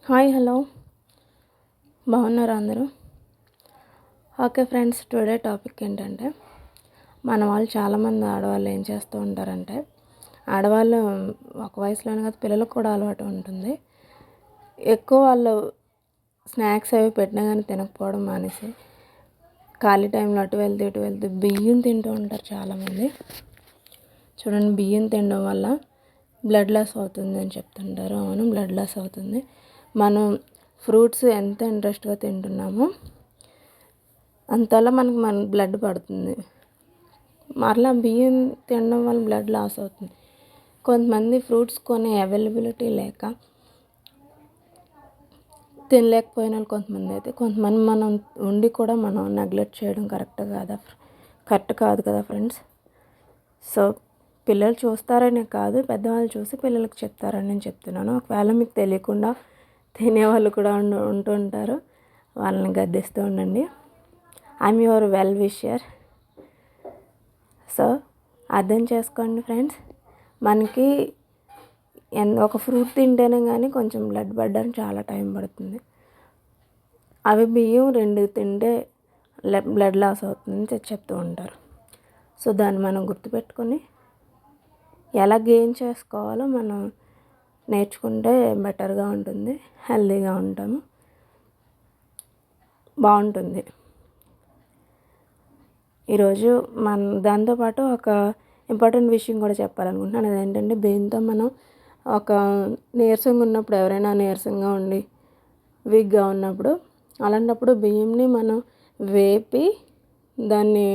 Hi hello బాగున్నారా అందరూ? Okay friends, today topic ఏంటంటే మన వాళ్ళు చాలామంది ఆడవాళ్ళు ఏం చేస్తూ ఉంటారంటే, ఆడవాళ్ళు ఒక వయసులోనే కాదు పిల్లలకు కూడా అలవాటు ఉంటుంది. ఎక్కువ వాళ్ళు స్నాక్స్ అవి పెట్టినా కానీ తినకపోవడం మానేసి ఖాళీ టైంలో అటు వెళ్తే బియ్యం తింటూ ఉంటారు చాలామంది. చూడండి, బియ్యం తినడం వల్ల బ్లడ్ లాస్ అవుతుంది అని చెప్తుంటారు. అవును, బ్లడ్ లాస్ అవుతుంది. మనం ఫ్రూట్స్ ఎంత ఇంట్రెస్ట్గా తింటున్నామో అంతలా మన బ్లడ్ పడుతుంది. మరలా బియ్యం తినడం వల్ల బ్లడ్ లాస్ అవుతుంది. కొంతమంది ఫ్రూట్స్ కొనే అవైలబిలిటీ లేక తినలేకపోయిన వాళ్ళు కొంతమంది మనం ఉండి కూడా మనం నెగ్లెక్ట్ చేయడం కరెక్ట్ కాదు కదా ఫ్రెండ్స్. సో పిల్లలు చూస్తారనే కాదు, పెద్దవాళ్ళు చూసి పిల్లలకు చెప్తారని నేను చెప్తున్నాను. ఒకవేళ మీకు తెలియకుండా తినేవాళ్ళు కూడా ఉంటుంటారు, వాళ్ళని గద్దిస్తూ ఉండండి. I'm your well wisher. So అర్థం చేసుకోండి ఫ్రెండ్స్, మనకి ఒక ఫ్రూట్ తింటేనే కానీ కొంచెం బ్లడ్ పడడానికి చాలా టైం పడుతుంది. అవి బియ్యం 2 తింటే బ్లడ్ లాస్ అవుతుందని చెప్తూ ఉంటారు. సో దాన్ని మనం గుర్తుపెట్టుకొని ఎలా గెయిన్ చేసుకోవాలో మనం నేర్చుకుంటే బెటర్గా ఉంటుంది, హెల్తీగా ఉంటాము, బాగుంటుంది. ఈరోజు దాంతోపాటు ఒక ఇంపార్టెంట్ విషయం కూడా చెప్పాలనుకుంటున్నాను. అదేంటంటే, బియ్యంతో మనం ఒక నీరసంగా ఉన్నప్పుడు, ఎవరైనా నీరసంగా ఉండి వీక్గా ఉన్నప్పుడు, అలాంటప్పుడు బియ్యంని మనం వేపి దాన్ని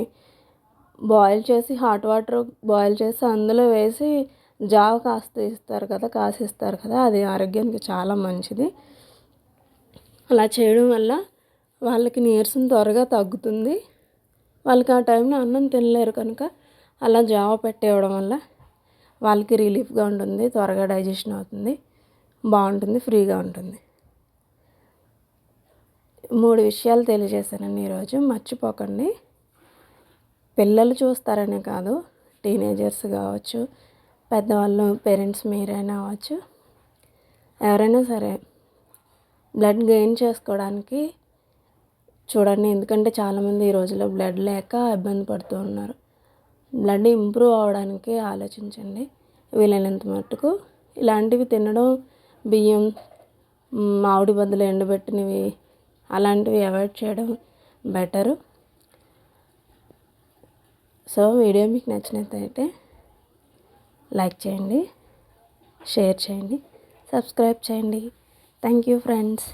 బాయిల్ చేసి హాట్ వాటర్ బాయిల్ చేసి అందులో వేసి జావ కాసిస్తారు కదా, అది ఆరోగ్యానికి చాలా మంచిది. అలా చేయడం వల్ల వాళ్ళకి నీరసం త్వరగా తగ్గుతుంది. వాళ్ళకి ఆ టైంలో అన్నం తినలేరు కనుక అలా జావ పెట్టేయడం వల్ల వాళ్ళకి రిలీఫ్గా ఉంటుంది, త్వరగా డైజెషన్ అవుతుంది, బాగుంటుంది, ఫ్రీగా ఉంటుంది. 3 విషయాలు తెలియజేశానండి ఈరోజు. మర్చిపోకండి. పిల్లలు చూస్తారనే కాదు, టీనేజర్స్ కావచ్చు, పెద్దవాళ్ళు పేరెంట్స్ మీరైనా అవ్వచ్చు, ఎవరైనా సరే బ్లడ్ గెయిన్ చేసుకోవడానికి చూడండి. ఎందుకంటే చాలామంది ఈ రోజుల్లో బ్లడ్ లేక ఇబ్బంది పడుతూ ఉన్నారు. బ్లడ్ ఇంప్రూవ్ అవ్వడానికి ఆలోచించండి. వీలైనంత మట్టుకు ఇలాంటివి తినడం, బియ్యం మామిడి బదులు ఎండబెట్టినవి అలాంటివి అవాయిడ్ చేయడం బెటరు. సో వీడియో మీకు నచ్చినట్లయితే లైక్ చేయండి, షేర్ చేయండి, సబ్స్క్రైబ్ చేయండి. Thank you friends.